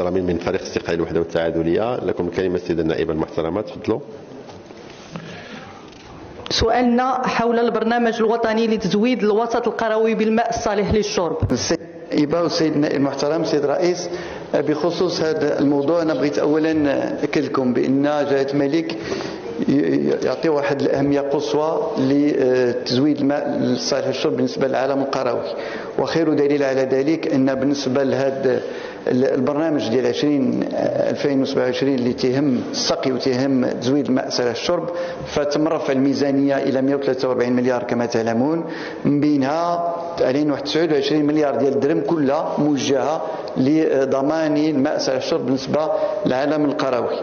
المحترمين من فريق استقلال الوحدة والتعادلية. لكم الكلمة السيدة النائبة المحترمة، تفضلوا. سؤالنا حول البرنامج الوطني لتزويد الوسط القروي بالماء الصالح للشرب. السيدة والسيد النائب المحترم سيد الرئيس، بخصوص هذا الموضوع أنا بغيت أولا نأكد لكم بأن جلالة الملك يعطي واحد الأهمية قصوى لتزويد الماء الصالح للشرب بالنسبة للعالم القروي، وخير دليل على ذلك أن بالنسبة لهذا البرنامج ديال 2027 اللي تيهم السقي وتيهم تزويد الماء صالح للشرب، فتم رفع الميزانية إلى 143 مليار كما تعلمون، من بينها علينا 29 مليار ديال الدرهم كلها موجهة لضمان الماء صالح للشرب بالنسبة للعالم القروي.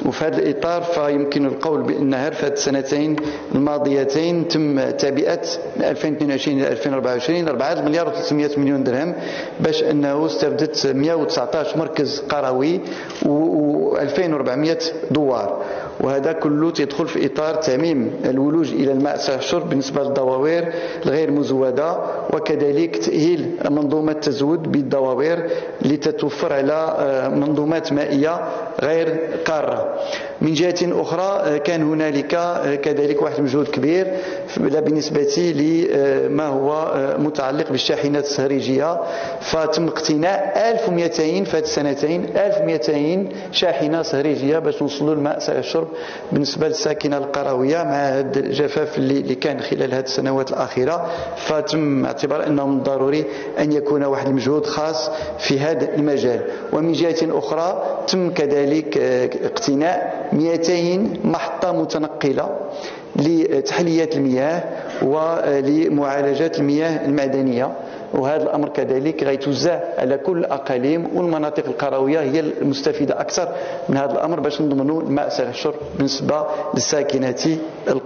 وفي هذا الإطار فيمكن القول بأن في هذه السنتين الماضيتين تم تعبئة من 2022 إلى 2024 4 مليار و300 مليون درهم، باش أنه استفدت 119 مركز قروي و2400 دوار، وهذا كله تدخل في إطار تعميم الولوج إلى الماء صالح للشرب بالنسبة للدواوير الغير مزودة، وكذلك تأهيل منظومة تزود بالدواوير لتتوفر على منظومات مائية غير قارة. من جهة أخرى كان هنالك كذلك واحد المجهود كبير بالنسبة لما هو متعلق بالشاحنات الخارجية، فتم اقتناء 1200 في هذه السنتين 1200 شاحنة خارجية باش نوصلوا الماء صالح للشرب بالنسبة للساكنة القروية مع هذا الجفاف اللي كان خلال هذه السنوات الأخيرة، فتم اعتبار أنه من الضروري أن يكون واحد المجهود خاص في هذا المجال. ومن جهة أخرى تم كذلك اقتناء 200 محطة متنقلة لتحلية المياه ولمعالجة المياه المعدنية، وهذا الأمر كذلك غيتوزع على كل الأقاليم والمناطق القروية هي المستفيدة أكثر من هذا الأمر باش نضمنوا الماء صالح للشرب بالنسبة للساكنة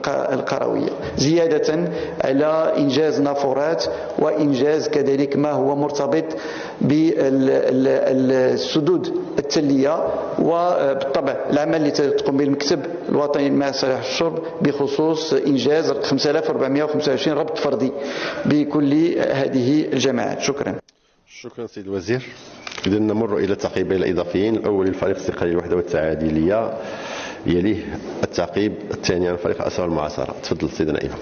القروية، زيادة على إنجاز نافورات وإنجاز كذلك ما هو مرتبط بالسدود التلية، وبالطبع العمل اللي تقوم به المكتب الوطني للماء صالح للشرب بخصوص إنجاز 5425 ربط فردي بكل هذه الجماعات. شكرا. شكرا سيد الوزير. إذا نمر إلى التعقيبين الإضافيين. الأول للفريق استقلال الوحدة والتعادلية، يليه التعقيب الثاني عن فريق الأسرة والمعاصرة. تفضل سيدة نائبة.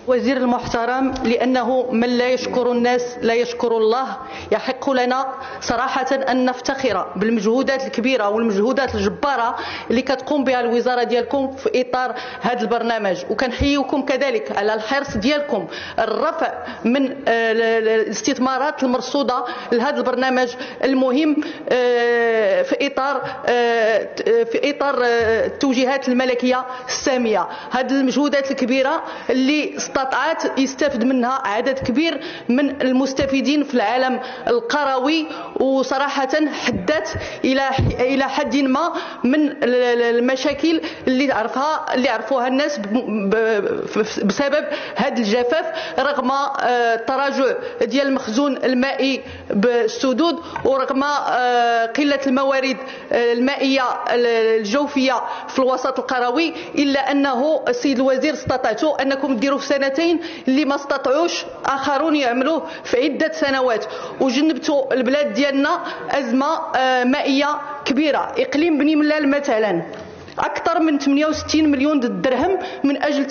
وزير المحترم، لأنه من لا يشكر الناس لا يشكر الله، يحق لنا صراحة أن نفتخر بالمجهودات الكبيرة والمجهودات الجبارة اللي كتقوم بها الوزارة ديالكم في إطار هذا البرنامج، وكنحييكم كذلك على الحرص ديالكم الرفع من الاستثمارات المرصودة لهذا البرنامج المهم في إطار التوجيهات الملكية السامية. هذه المجهودات الكبيرة اللي استطاعت يستفد منها عدد كبير من المستفيدين في العالم القروي، وصراحة حدت إلى حد ما من المشاكل اللي عرفوها الناس بسبب هذا الجفاف، رغم التراجع ديال المخزون المائي بالسدود، ورغم قلة الموارد المائية الجوفية في الوسط القروي، إلا أنه السيد الوزير استطعتوا أنكم ديروا في سنتين اللي ما استطاعوش آخرون يعملوه في عدة سنوات، وجنبتوا البلاد ديالنا أزمة مائية كبيرة. إقليم بني ملال مثلا أكثر من 68 مليون درهم من أجل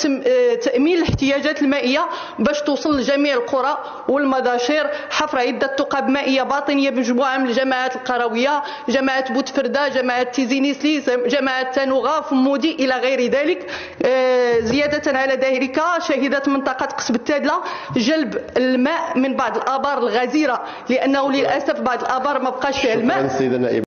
تأمين الاحتياجات المائية باش توصل لجميع القرى والمداشير، حفر عدة ثقب مائية باطنية بمجموعة من الجماعات القروية، جماعة بوتفردة، جماعة تيزينيسلي، جماعة تانوغا، فمودي إلى غير ذلك. زيادة على ذلك شهدت منطقة قصب التادلة جلب الماء من بعض الآبار الغزيرة، لأنه للأسف بعض الآبار ما بقاش فيها الماء.